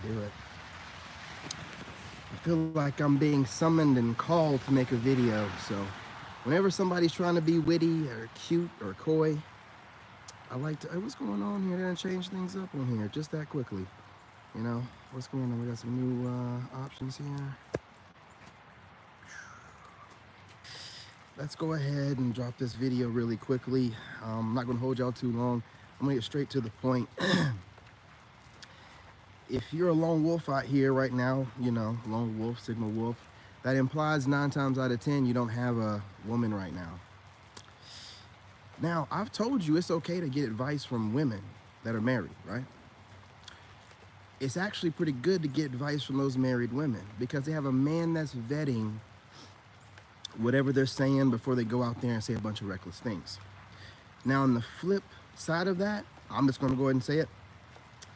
do it. I feel like I'm being summoned and called to make a video. So whenever somebody's trying to be witty or cute or coy, I like to, hey, what's going on here? They're gonna change things up on here just that quickly. You know, what's going on? We got some new options here. Let's go ahead and drop this video really quickly. I'm not gonna hold y'all too long. I'm gonna get straight to the point. If you're a lone wolf out here right now, you know, lone wolf, Sigma wolf, that implies 9 times out of 10 you don't have a woman right now. Now, I've told you it's okay to get advice from women that are married, right? It's actually pretty good to get advice from those married women because they have a man that's vetting whatever they're saying before they go out there and say a bunch of reckless things. Now, on the flip side of that, I'm just going to go ahead and say it.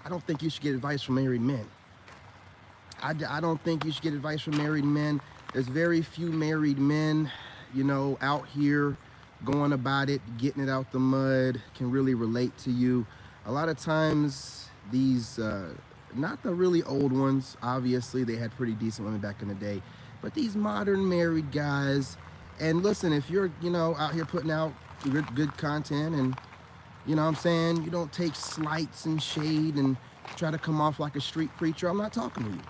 I don't think you should get advice from married men. I don't think you should get advice from married men. There's very few married men, you know, out here going about it, getting it out the mud, can really relate to you. A lot of times these, not the really old ones, obviously they had pretty decent women back in the day, but these modern married guys, and listen, if you're, you know, out here putting out good content and, you know what I'm saying, you don't take slights and shade and try to come off like a street preacher, I'm not talking to you.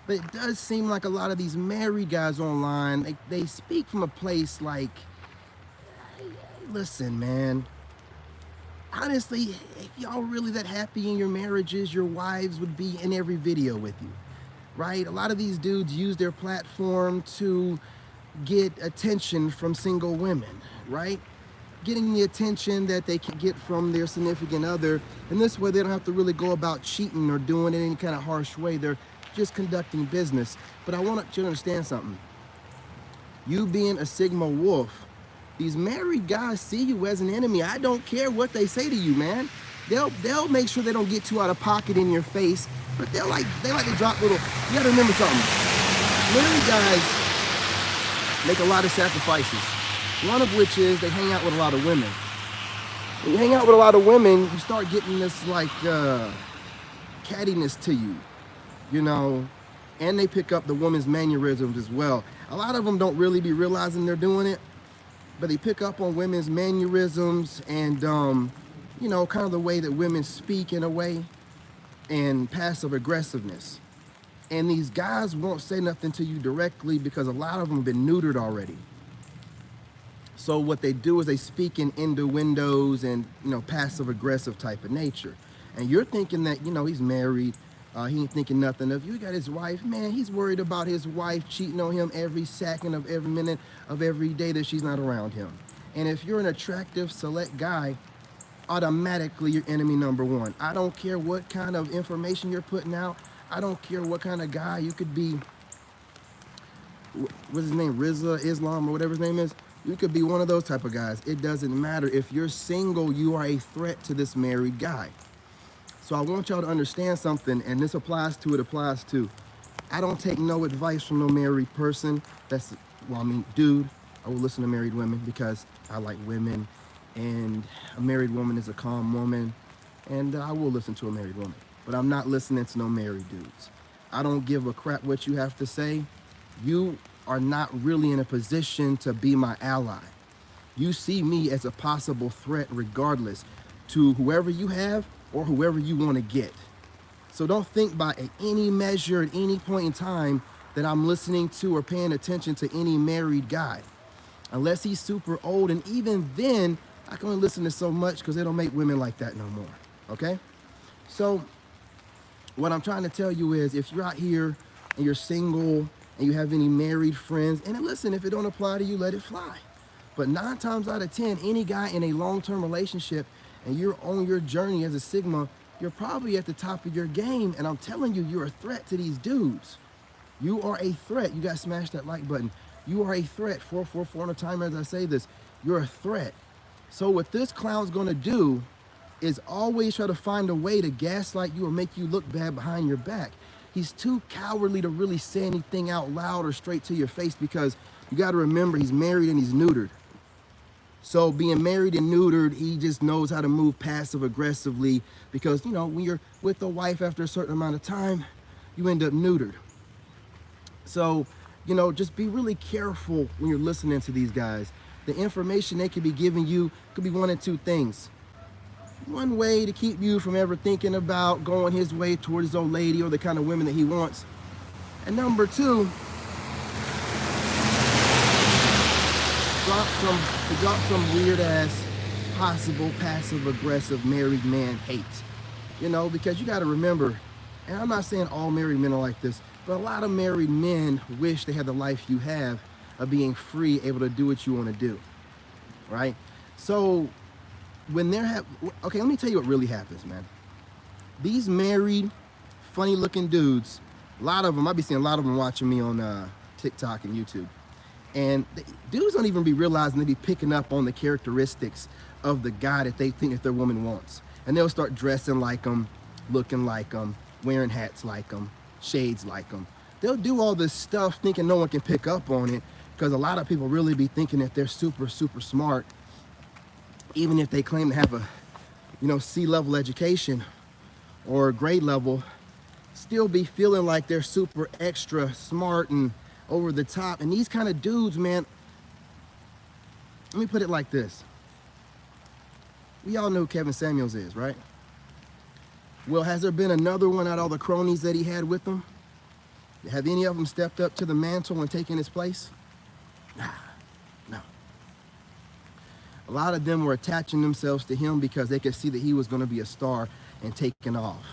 But it does seem like a lot of these married guys online, they speak from a place like, hey, listen, man, honestly, if y'all really that happy in your marriages, your wives would be in every video with you, right? A lot of these dudes use their platform to get attention from single women, right? Getting the attention that they can get from their significant other. And this way they don't have to really go about cheating or doing it in any kind of harsh way. They're just conducting business. But I want you to understand something. You being a Sigma wolf, these married guys see you as an enemy. I don't care what they say to you, man. They'll make sure they don't get too out of pocket in your face, but they like to drop little, you gotta remember something. Married guys make a lot of sacrifices. One of which is they hang out with a lot of women. When you hang out with a lot of women, you start getting this like cattiness to you, you know, and they pick up the woman's mannerisms as well. A lot of them don't really be realizing they're doing it, but they pick up on women's mannerisms and, you know, kind of the way that women speak in a way and passive aggressiveness. And these guys won't say nothing to you directly because a lot of them have been neutered already. So what they do is they speak in innuendos and, you know, passive aggressive type of nature. And you're thinking that, you know, he's married, he ain't thinking nothing of you. He got his wife, man, he's worried about his wife cheating on him every second of every minute of every day that she's not around him. And if you're an attractive, select guy, automatically you're enemy number one. I don't care what kind of information you're putting out. I don't care what kind of guy you could be. What's his name? Rizza, Islam, or whatever his name is. You could be one of those type of guys. It doesn't matter. If you're single, you are a threat to this married guy. So I want y'all to understand something, and this applies to. I don't take no advice from no married person. That's, well, I mean, dude, I will listen to married women because I like women, and a married woman is a calm woman, and I will listen to a married woman. But I'm not listening to no married dudes. I don't give a crap what you have to say. You are not really in a position to be my ally. You see me as a possible threat regardless to whoever you have or whoever you want to get. So don't think by any measure at any point in time that I'm listening to or paying attention to any married guy. Unless he's super old, and even then, I can only listen to so much because they don't make women like that no more, okay? So what I'm trying to tell you is if you're out here and you're single and you have any married friends, and listen, if it don't apply to you, let it fly. But 9 times out of 10, any guy in a long-term relationship and you're on your journey as a Sigma, you're probably at the top of your game, and I'm telling you, you're a threat to these dudes. You are a threat. You guys smash that like button. You are a threat. 444 on a timer as I say this. You're a threat. So what this clown's gonna do is always try to find a way to gaslight you or make you look bad behind your back. He's too cowardly to really say anything out loud or straight to your face because you got to remember he's married and he's neutered. So being married and neutered, he just knows how to move passive aggressively because, you know, when you're with a wife after a certain amount of time, you end up neutered. So, you know, just be really careful when you're listening to these guys. The information they could be giving you could be one of two things. One way to keep you from ever thinking about going his way toward his old lady or the kind of women that he wants. And number two, drop some weird ass possible passive aggressive married man hate. You know, because you got to remember, and I'm not saying all married men are like this, but a lot of married men wish they had the life you have of being free, able to do what you want to do, right? So when okay, let me tell you what really happens, man. These married, funny looking dudes, a lot of them, I be seeing a lot of them watching me on TikTok and YouTube. And dudes don't even be realizing they be picking up on the characteristics of the guy that they think that their woman wants. And they'll start dressing like them, looking like them, wearing hats like them, shades like them. They'll do all this stuff thinking no one can pick up on it, because a lot of people really be thinking that they're super, super smart, even if they claim to have a, you know, C-level education or grade level, still be feeling like they're super extra smart and over the top. And these kind of dudes, man, let me put it like this. We all know who Kevin Samuels is, right? Well, has there been another one out of all the cronies that he had with him? Have any of them stepped up to the mantle and taken his place? Nah, no. A lot of them were attaching themselves to him because they could see that he was going to be a star and taking off.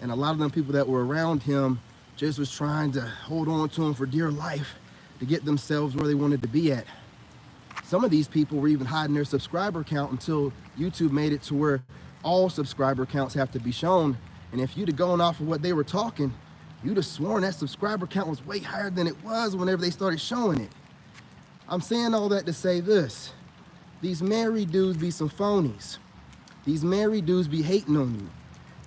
And a lot of them people that were around him just was trying to hold on to him for dear life to get themselves where they wanted to be at. Some of these people were even hiding their subscriber count until YouTube made it to where all subscriber counts have to be shown. And if you'd have gone off of what they were talking, you'd have sworn that subscriber count was way higher than it was whenever they started showing it. I'm saying all that to say this. These married dudes be some phonies. These married dudes be hating on you.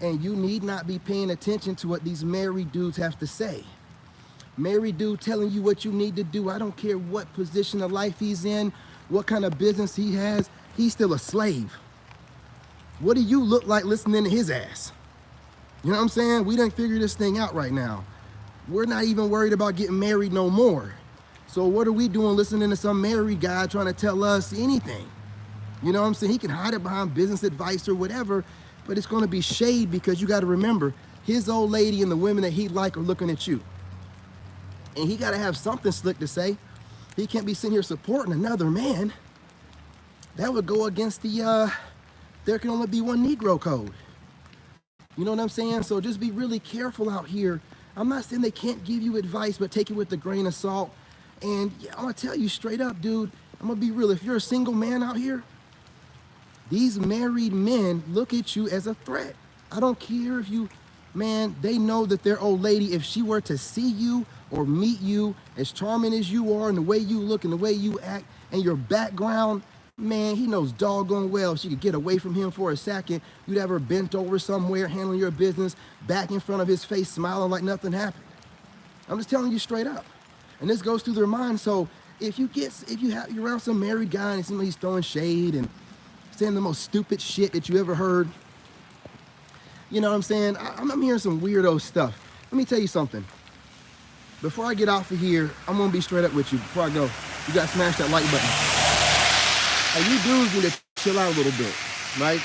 And you need not be paying attention to what these married dudes have to say. Married dude telling you what you need to do. I don't care what position of life he's in, what kind of business he has, he's still a slave. What do you look like listening to his ass? You know what I'm saying? We done figure this thing out right now. We're not even worried about getting married no more. So what are we doing listening to some married guy trying to tell us anything? You know what I'm saying? He can hide it behind business advice or whatever, but it's going to be shade, because you got to remember, his old lady and the women that he like are looking at you. And he got to have something slick to say. He can't be sitting here supporting another man. That would go against the, there can only be one Negro code. You know what I'm saying? So just be really careful out here. I'm not saying they can't give you advice, but take it with a grain of salt. And yeah, I'm going to tell you straight up, dude, I'm going to be real. If you're a single man out here, these married men look at you as a threat. I don't care if you, man, they know that their old lady, if she were to see you or meet you, as charming as you are and the way you look and the way you act and your background, man, he knows doggone well if she could get away from him for a second, you'd have her bent over somewhere, handling your business, back in front of his face, smiling like nothing happened. I'm just telling you straight up. And this goes through their mind. So if you're around some married guy and it seems like he's throwing shade and saying the most stupid shit that you ever heard, you know what I'm saying? I'm hearing some weirdo stuff. Let me tell you something. Before I get off of here, I'm gonna be straight up with you. Before I go, you gotta smash that like button. Hey, you dudes need to chill out a little bit, right?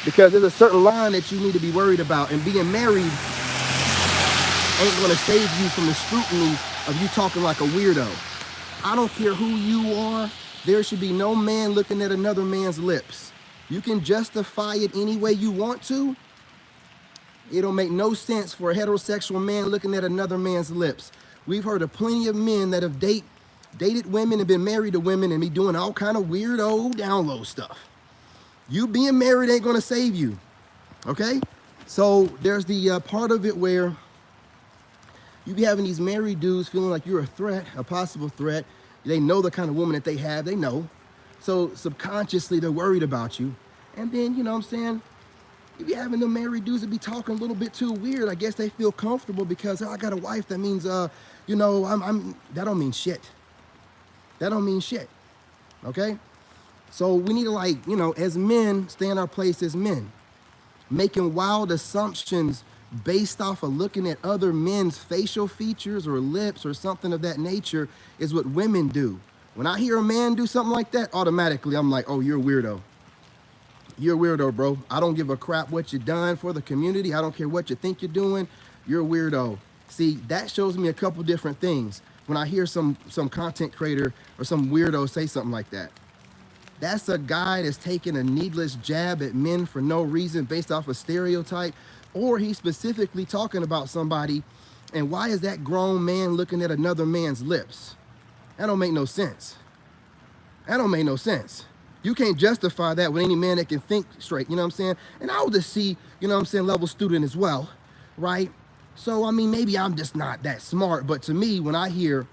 Because there's a certain line that you need to be worried about, and being married ain't gonna save you from the scrutiny of you talking like a weirdo. I don't care who you are. There should be no man looking at another man's lips. You can justify it any way you want to. It'll make no sense for a heterosexual man looking at another man's lips. We've heard of plenty of men that have dated women and been married to women and be doing all kind of weirdo download stuff. You being married ain't gonna save you, okay? So there's the part of it where you be having these married dudes feeling like you're a threat, a possible threat. They know the kind of woman that they have, they know. So subconsciously they're worried about you. And then, you know what I'm saying, you be having them married dudes that be talking a little bit too weird. I guess they feel comfortable because, oh, I got a wife. That means, you know, that don't mean shit. That don't mean shit, okay? So we need to, like, you know, as men, stay in our place as men. Making wild assumptions based off of looking at other men's facial features or lips or something of that nature is what women do. When I hear a man do something like that, automatically I'm like, oh, you're a weirdo. You're a weirdo, bro. I don't give a crap what you've done for the community. I don't care what you think you're doing. You're a weirdo. See, that shows me a couple different things when I hear some content creator or some weirdo say something like that. That's a guy that's taking a needless jab at men for no reason based off a stereotype, or he's specifically talking about somebody. And why is that grown man looking at another man's lips? That don't make no sense. That don't make no sense. You can't justify that with any man that can think straight, you know what I'm saying? And I was a C, you know what I'm saying, level student as well, right? So, I mean, maybe I'm just not that smart, but to me, when I hear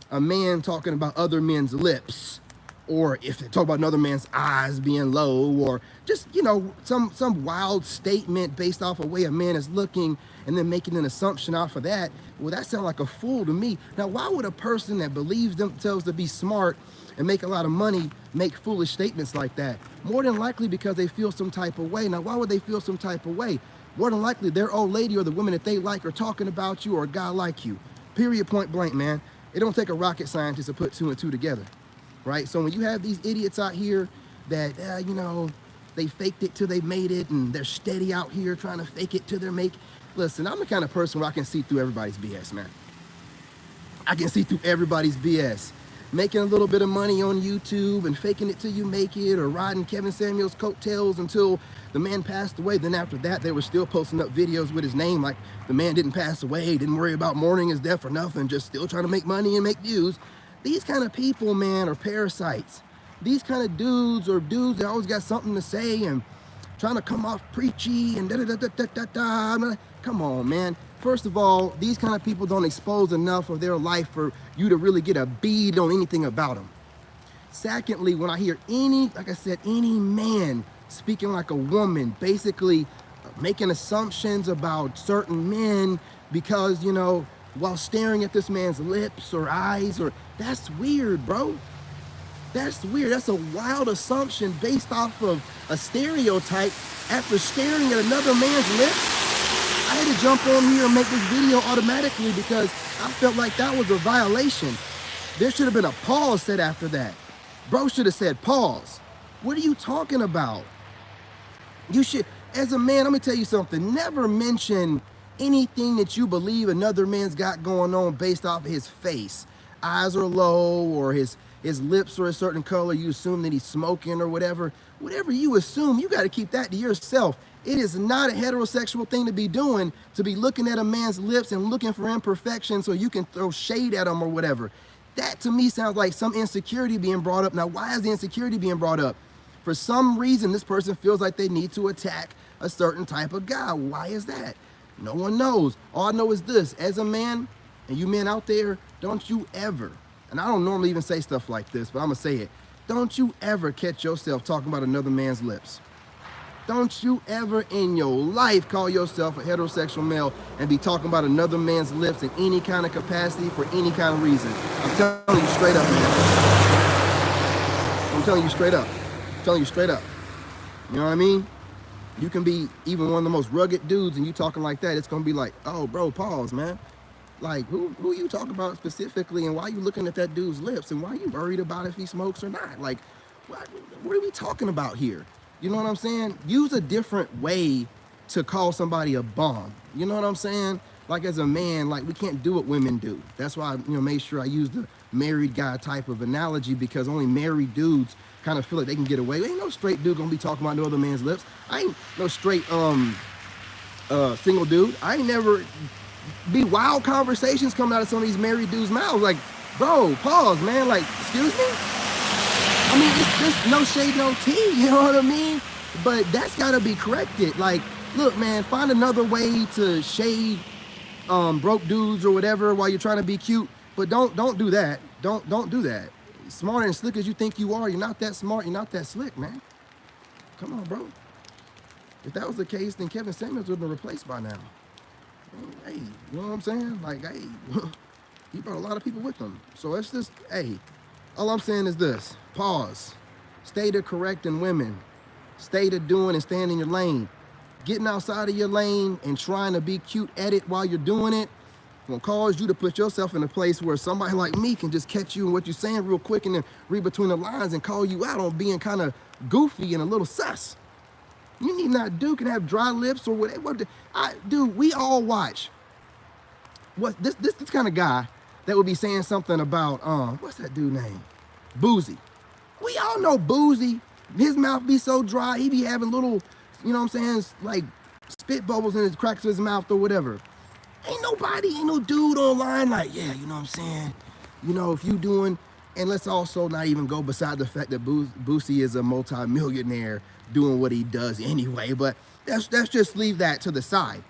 a man talking about other men's lips, or if they talk about another man's eyes being low, or just, you know, some wild statement based off of the way a man is looking and then making an assumption off of that, well, that sounds like a fool to me. Now, why would a person that believes themselves to be smart and make a lot of money make foolish statements like that? More than likely because they feel some type of way. Now, why would they feel some type of way? More than likely, their old lady or the women that they like are talking about you or a guy like you. Period, point blank, man. It don't take a rocket scientist to put 2 and 2 together. Right? So when you have these idiots out here that, you know, they faked it till they made it and they're steady out here trying to fake it till they're listen, I'm the kind of person where I can see through everybody's BS, man. I can see through everybody's BS. Making a little bit of money on YouTube and faking it till you make it, or riding Kevin Samuel's coattails until the man passed away. Then after that, they were still posting up videos with his name like the man didn't pass away, didn't worry about mourning his death or nothing, just still trying to make money and make views. These kind of people, man, are parasites. These kind of dudes are dudes that always got something to say and trying to come off preachy and da-da-da-da-da-da-da. Come on, man. First of all, these kind of people don't expose enough of their life for you to really get a bead on anything about them. Secondly, when I hear like I said, any man speaking like a woman, basically making assumptions about certain men because, you know, while staring at this man's lips or eyes, or that's weird, bro. That's weird. That's a wild assumption based off of a stereotype after staring at another man's lips. I had to jump on here and make this video automatically because I felt like that was a violation. There should have been a pause said after that. Bro should have said pause. What are you talking about? You should, as a man, let me tell you something. Never mention anything that you believe another man's got going on based off of his face. Eyes are low, or his lips are a certain color. You assume that he's smoking or whatever. Whatever you assume, you got to keep that to yourself. It is not a heterosexual thing to be doing, to be looking at a man's lips and looking for imperfections so you can throw shade at him or whatever. That to me sounds like some insecurity being brought up. Now, why is the insecurity being brought up? For some reason, this person feels like they need to attack a certain type of guy. Why is that? No one knows. All I know is this: as a man, and you men out there, don't you ever, and I don't normally even say stuff like this, but I'm gonna say it, don't you ever catch yourself talking about another man's lips. Don't you ever in your life call yourself a heterosexual male and be talking about another man's lips in any kind of capacity for any kind of reason. I'm telling you straight up, man. I'm telling you straight up. I'm telling you straight up. You know what I mean? You can be even one of the most rugged dudes and you talking like that, it's gonna be like, oh bro, pause, man. Like, who you talking about specifically, and why are you looking at that dude's lips, and why are you worried about if he smokes or not? Like, what are we talking about here? You know what I'm saying? Use a different way to call somebody a bum. You know what I'm saying? Like, as a man, like, we can't do what women do. That's why I, made sure I use the married guy type of analogy, because only married dudes kind of feel like they can get away. Ain't no straight dude gonna be talking about no other man's lips. I ain't no straight single dude. I ain't never be wild conversations coming out of some of these married dudes' mouths. Like, bro, pause, man. Like, excuse me? I mean, it's just no shade, no tea, you know what I mean? But that's gotta be corrected. Like, look, man, find another way to shade broke dudes or whatever while you're trying to be cute. But don't do that. Don't do that. Smart and slick as you think you are, you're not that smart, you're not that slick, man. Come on, bro. If that was the case, then Kevin Samuel would have been replaced by now. Hey, you know what I'm saying? Like, hey, he brought a lot of people with him. So it's just, hey, all I'm saying is this: pause. Stay to correcting women. Stay to doing and staying in your lane. getting outside of your lane and trying to be cute at it while you're doing it will cause you to put yourself in a place where somebody like me can just catch you in what you're saying real quick and then read between the lines and call you out on being kind of goofy and a little sus. You need not do can have dry lips or whatever. Dude, we all watch. What this kind of guy that would be saying something about what's that dude name? Boozy. We all know Boozy. His mouth be so dry. He be having little, you know what I'm saying, like spit bubbles in his cracks of his mouth or whatever. Ain't no dude online like, yeah, you know what I'm saying? You know, if you doing, and let's also not even go beside the fact that Boosie is a multi-millionaire doing what he does anyway, but let's just leave that to the side,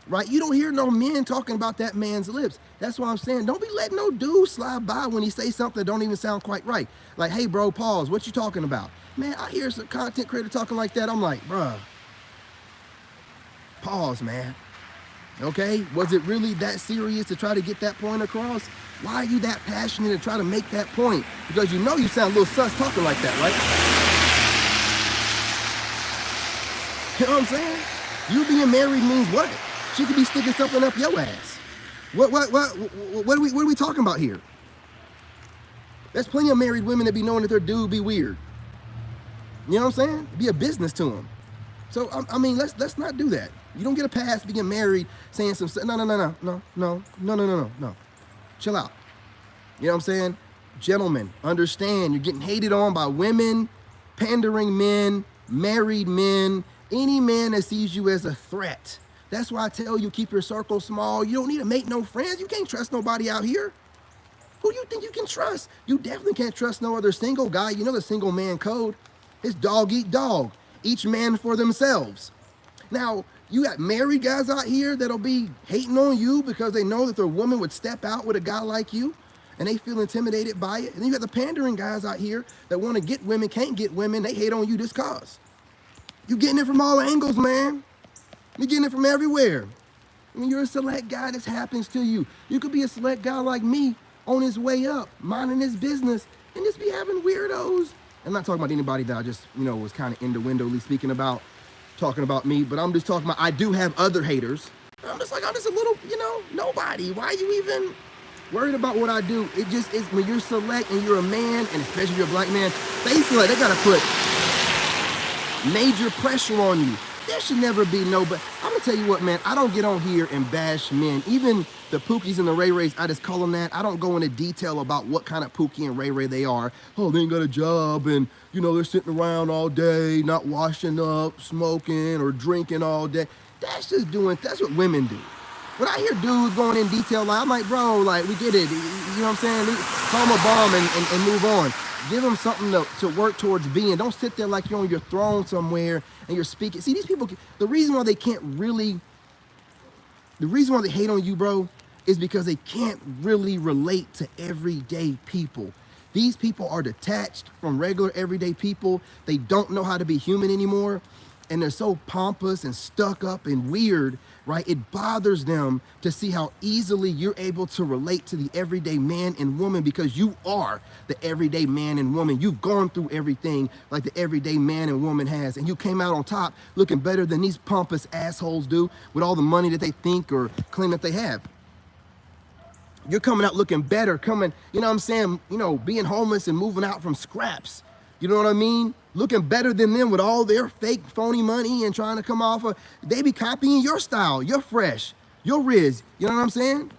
right? You don't hear no men talking about that man's lips. That's why I'm saying, don't be letting no dude slide by when he say something that don't even sound quite right. Like, hey, bro, pause, what you talking about? Man, I hear some content creator talking like that. I'm like, bruh, pause, man. Okay, was it really that serious to try to get that point across? Why are you that passionate to try to make that point? Because you know you sound a little sus talking like that, right? You know what I'm saying? You being married means what? She could be sticking something up your ass. What are we talking about here? There's plenty of married women that be knowing that their dude be weird. You know what I'm saying? Be a business to them. So I mean, let's not do that. You don't get a pass being married saying some no. Chill out. You know what I'm saying? Gentlemen, understand you're getting hated on by women, pandering men, married men, any man that sees you as a threat. That's why I tell you, keep your circle small. You don't need to make no friends. You can't trust nobody out here. Who you think you can trust? You definitely can't trust no other single guy. You know the single man code. It's dog eat dog. Each man for themselves. Now, you got married guys out here that'll be hating on you because they know that their woman would step out with a guy like you and they feel intimidated by it. And then you got the pandering guys out here that want to get women, can't get women. They hate on you just cause. You getting it from all angles, man. You're getting it from everywhere. I mean, you're a select guy, this happens to you. You could be a select guy like me on his way up, minding his business, and just be having weirdos. I'm not talking about anybody that I just, was kind of innuendoly speaking about, talking about me, but I'm just talking about, I do have other haters. I'm just a little, nobody. Why are you even worried about what I do? It just is when you're select and you're a man, and especially you're a black man, they feel like they gotta put major pressure on you. There should never be no, but I'm gonna tell you what, man, I don't get on here and bash men. Even the Pookies and the Ray Rays, I just call them that. I don't go into detail about what kind of Pookie and Ray Ray they are. Oh, they ain't got a job and, they're sitting around all day, not washing up, smoking or drinking all day. That's what women do. When I hear dudes going in detail, I'm like, bro, like, we get it. You know what I'm saying? Call them a bomb and move on. Give them something to work towards being. Don't sit there like you're on your throne somewhere and you're speaking. See, these people, the reason why they hate on you, bro, is because they can't really relate to everyday people. These people are detached from regular everyday people. They don't know how to be human anymore. And they're so pompous and stuck up and weird, right? It bothers them to see how easily you're able to relate to the everyday man and woman because you are the everyday man and woman. You've gone through everything like the everyday man and woman has, and you came out on top looking better than these pompous assholes do with all the money that they think or claim that they have. You're coming out looking better, being homeless and moving out from scraps. You know what I mean? Looking better than them with all their fake, phony money and trying to come off of, they be copying your style, your fresh, your Riz. You know what I'm saying?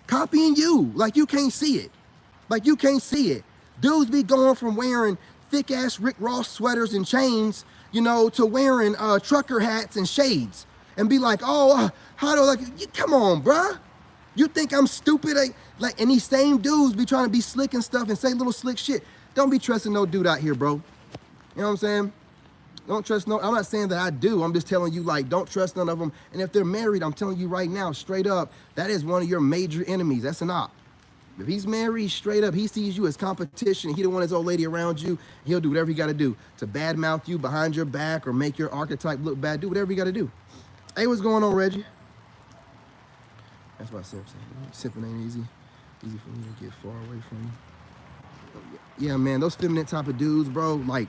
Copying you like you can't see it. Like you can't see it. Dudes be going from wearing thick-ass Rick Ross sweaters and chains, to wearing trucker hats and shades. And be like, come on, bruh. You think I'm stupid? And these same dudes be trying to be slick and stuff and say little slick shit. Don't be trusting no dude out here, bro. You know what I'm saying? Don't trust no, I'm not saying that I do. I'm just telling you, don't trust none of them. And if they're married, I'm telling you right now, straight up, that is one of your major enemies. That's an op. If he's married, straight up, he sees you as competition. He don't want his old lady around you. He'll do whatever he got to do to badmouth you behind your back or make your archetype look bad. Do whatever you got to do. Hey, what's going on, Reggie? That's why I said sipping ain't easy. Easy for me to get far away from you. Yeah, man, those feminine type of dudes, bro, when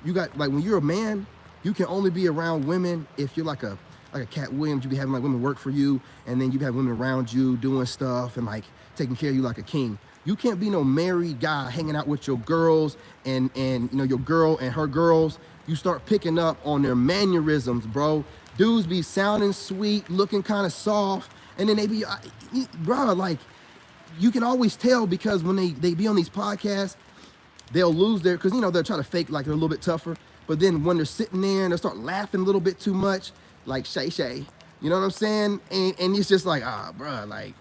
you're a man, you can only be around women if you're like a like a Cat Williams, you be having like women work for you, and then you have women around you doing stuff and like taking care of you like a king. You can't be no married guy hanging out with your girls and you know, your girl and her girls. You start picking up on their mannerisms, bro. Dudes be sounding sweet, looking kind of soft, and then they be, bro, like, you can always tell because when they be on these podcasts, they'll lose their, because, you know, they'll try to fake like they're a little bit tougher. But then when they're sitting there and they'll start laughing a little bit too much, like Shay, you know what I'm saying? And it's just like, bro, like,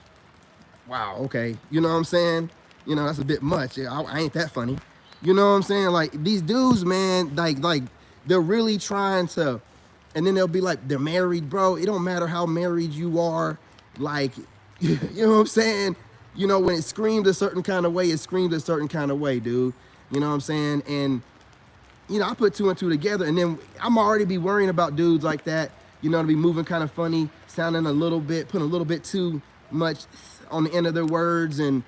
wow, okay. You know what I'm saying? You know, that's a bit much. I ain't that funny. You know what I'm saying? Like, these dudes, man, like they're really trying to, and then they'll be like, they're married, bro. It don't matter how married you are. Like, you know what I'm saying? You know, when it screams a certain kind of way, it screams a certain kind of way, dude. You know what I'm saying? And, you know, I put two and two together, and then I'm already be worrying about dudes like that, you know, to be moving kind of funny, sounding a little bit, putting a little bit too much on the end of their words, and,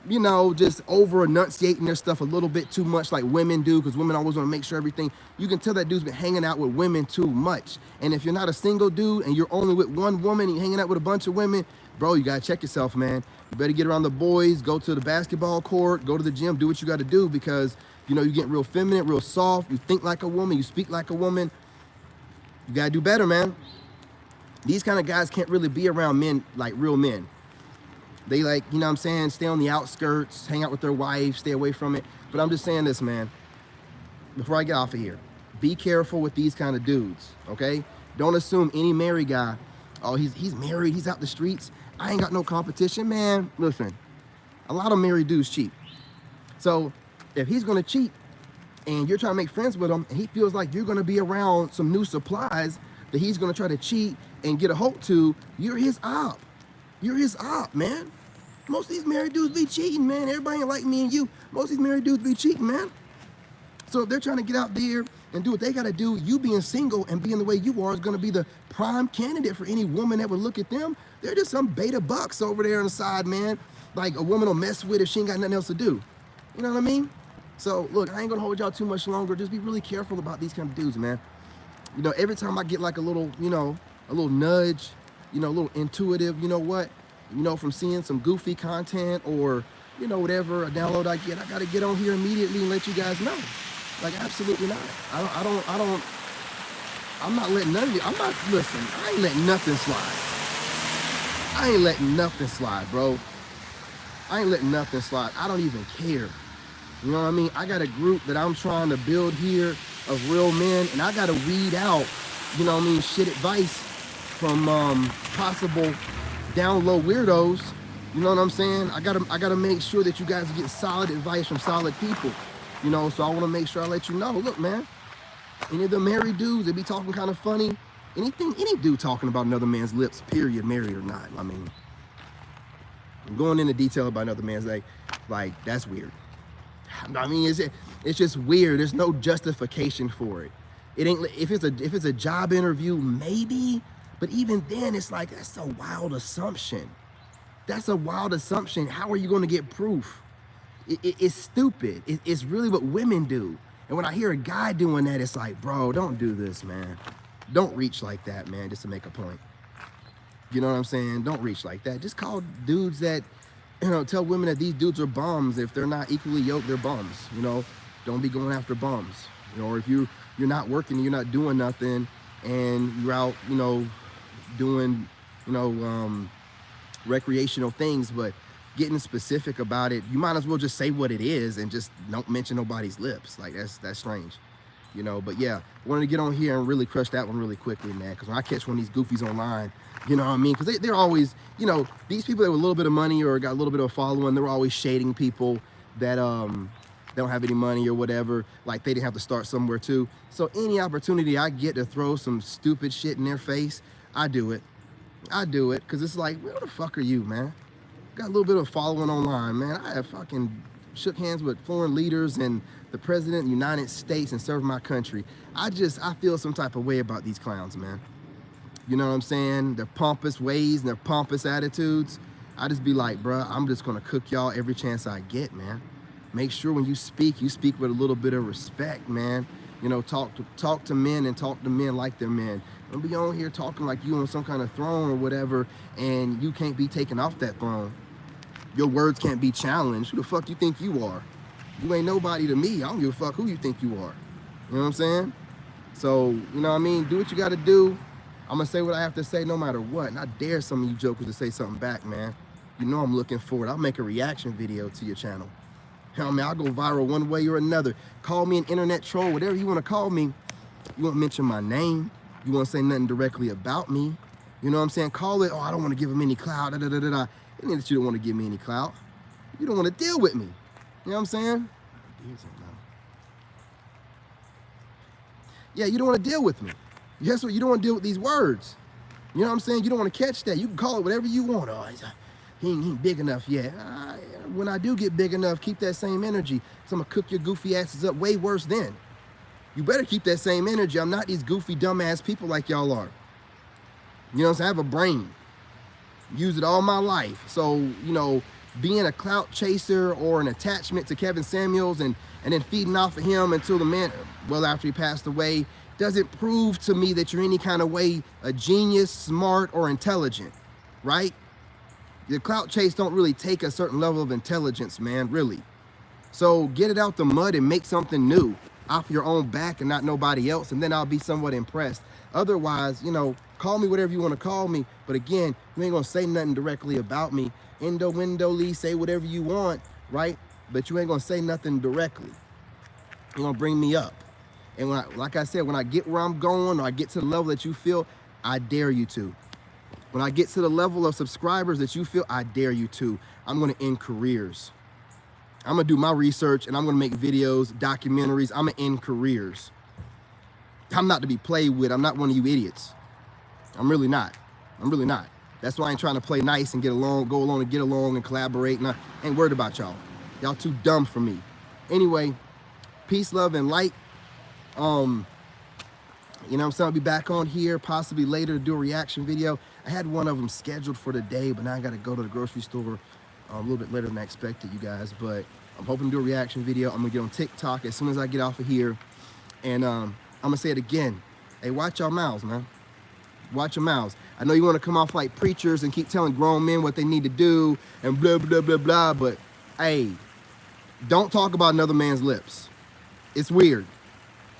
you know, just over enunciating their stuff a little bit too much like women do, because women always want to make sure everything, you can tell that dude's been hanging out with women too much. And if you're not a single dude and you're only with one woman and you're hanging out with a bunch of women, bro, you got to check yourself, man. You better get around the boys, go to the basketball court, go to the gym, do what you got to do, because, you know, you get real feminine, real soft, you think like a woman, you speak like a woman. You got to do better, man. These kind of guys can't really be around men, like real men. They, like, you know what I'm saying, stay on the outskirts, hang out with their wives, stay away from it. But I'm just saying this, man, before I get off of here, be careful with these kind of dudes, okay? Don't assume any married guy, oh, he's married, he's out the streets, I ain't got no competition. Man, listen, a lot of married dudes cheat. So if he's gonna cheat and you're trying to make friends with him and he feels like you're gonna be around some new supplies that he's gonna try to cheat and get a hold to, you're his op. You're his op, man. Most of these married dudes be cheating, man. Everybody ain't like me and you. Most of these married dudes be cheating, man. So if they're trying to get out there and do what they gotta do, you being single and being the way you are is gonna be the prime candidate for any woman that would look at them. They're just some beta bucks over there on the side, man. Like a woman will mess with if she ain't got nothing else to do. You know what I mean? So look, I ain't gonna hold y'all too much longer. Just be really careful about these kind of dudes, man. You know, every time I get like a little, you know, a little nudge, you know, a little intuitive, you know what? You know, from seeing some goofy content or, you know, whatever, a download I get, I gotta get on here immediately and let you guys know. Like, absolutely not. I'm not letting none of you, listen, I ain't letting nothing slide. I ain't letting nothing slide, bro. I ain't letting nothing slide. I don't even care. You know what I mean? I got a group that I'm trying to build here of real men, and I gotta weed out, you know what I mean, shit advice from possible down low weirdos. You know what I'm saying? I gotta make sure that you guys get solid advice from solid people. You know, so I want to make sure I let you know. Look, man, any of the married dudes that be talking kind of funny, any dude talking about another man's lips, period, married or not. I mean, I'm going into detail about another man's like that's weird. I mean, it's just weird. There's no justification for it. It ain't, if it's a job interview, maybe, but even then, it's like, that's a wild assumption. That's a wild assumption. How are you going to get proof? It's stupid. It's really what women do. And when I hear a guy doing that, it's like, bro, don't do this, man. Don't reach like that, man, just to make a point. You know what I'm saying? Don't reach like that. Just call dudes that, you know, tell women that these dudes are bums. If they're not equally yoked, they're bums. You know, don't be going after bums. You know, or if you're not working, you're not doing nothing, and you're out, you know, doing, you know, recreational things, but getting specific about it, you might as well just say what it is and just don't mention nobody's lips. Like, that's strange, you know. But yeah, wanted to get on here and really crush that one really quickly, man, because when I catch one of these goofies online, you know what I mean, because they're always, you know, these people that with a little bit of money or got a little bit of a following, they're always shading people that don't have any money or whatever, like they didn't have to start somewhere too. So any opportunity I get to throw some stupid shit in their face, I do it. I do it, because it's like, where the fuck are you, man? Got a little bit of following online, man. I have fucking shook hands with foreign leaders and the president of the United States and served my country. I feel some type of way about these clowns, man. You know what I'm saying? Their pompous ways and their pompous attitudes. I just be like, bruh, I'm just gonna cook y'all every chance I get, man. Make sure when you speak with a little bit of respect, man. You know, talk to men and talk to men like they're men. Don't be on here talking like you on some kind of throne or whatever, and you can't be taken off that throne. Your words can't be challenged. Who the fuck you think you are? You ain't nobody to me. I don't give a fuck who you think you are. You know what I'm saying? So, you know what I mean? Do what you got to do. I'm going to say what I have to say no matter what. And I dare some of you jokers to say something back, man. You know I'm looking forward. I'll make a reaction video to your channel. Hell, man, I'll go viral one way or another. Call me an internet troll, whatever you want to call me. You won't mention my name. You won't say nothing directly about me. You know what I'm saying? Call it, oh, I don't want to give him any clout. It ain't that you don't want to give me any clout. You don't want to deal with me. You know what I'm saying? Yeah, you don't want to deal with me. Guess what? You don't want to deal with these words. You know what I'm saying? You don't want to catch that. You can call it whatever you want. Oh, he ain't big enough yet. When I do get big enough, keep that same energy. So I'm going to cook your goofy asses up way worse then. You better keep that same energy. I'm not these goofy, dumbass people like y'all are. You know what I'm saying? I have a brain. Use it all my life. So, you know, being a clout chaser or an attachment to Kevin Samuels and then feeding off of him until the man, well, after he passed away, doesn't prove to me that you're any kind of way a genius, smart, or intelligent, right? The clout chase don't really take a certain level of intelligence, man, really. So get it out the mud and make something new off your own back and not nobody else, and then I'll be somewhat impressed. Otherwise, you know, call me whatever you want to call me, but again, you ain't gonna say nothing directly about me. Window, say whatever you want, right? But you ain't gonna say nothing directly. You're gonna bring me up. And when like I said, when I get where I'm going or I get to the level that you feel, I dare you to. When I get to the level of subscribers that you feel, I dare you to. I'm gonna end careers. I'm gonna do my research and I'm gonna make videos, documentaries. I'm gonna end careers. I'm not to be played with. I'm not one of you idiots. I'm really not. I'm really not. That's why I ain't trying to play nice and get along, go along and get along and collaborate. And I ain't worried about y'all. Y'all too dumb for me. Anyway, peace, love, and light. You know what I'm saying? I'll be back on here possibly later to do a reaction video. I had one of them scheduled for today, but now I got to go to the grocery store a little bit later than I expected, you guys. But I'm hoping to do a reaction video. I'm going to get on TikTok as soon as I get off of here. And I'm going to say it again. Hey, watch your mouths, man. Watch your mouths. I know you want to come off like preachers and keep telling grown men what they need to do and blah, blah, blah, blah. But, hey, don't talk about another man's lips. It's weird.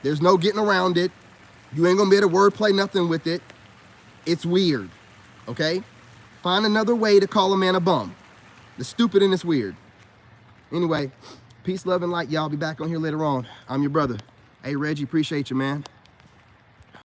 There's no getting around it. You ain't going to be able to wordplay nothing with it. It's weird, okay? Find another way to call a man a bum. It's stupid and it's weird. Anyway, peace, love, and light. Y'all be back on here later on. I'm your brother. Hey, Reggie, appreciate you, man.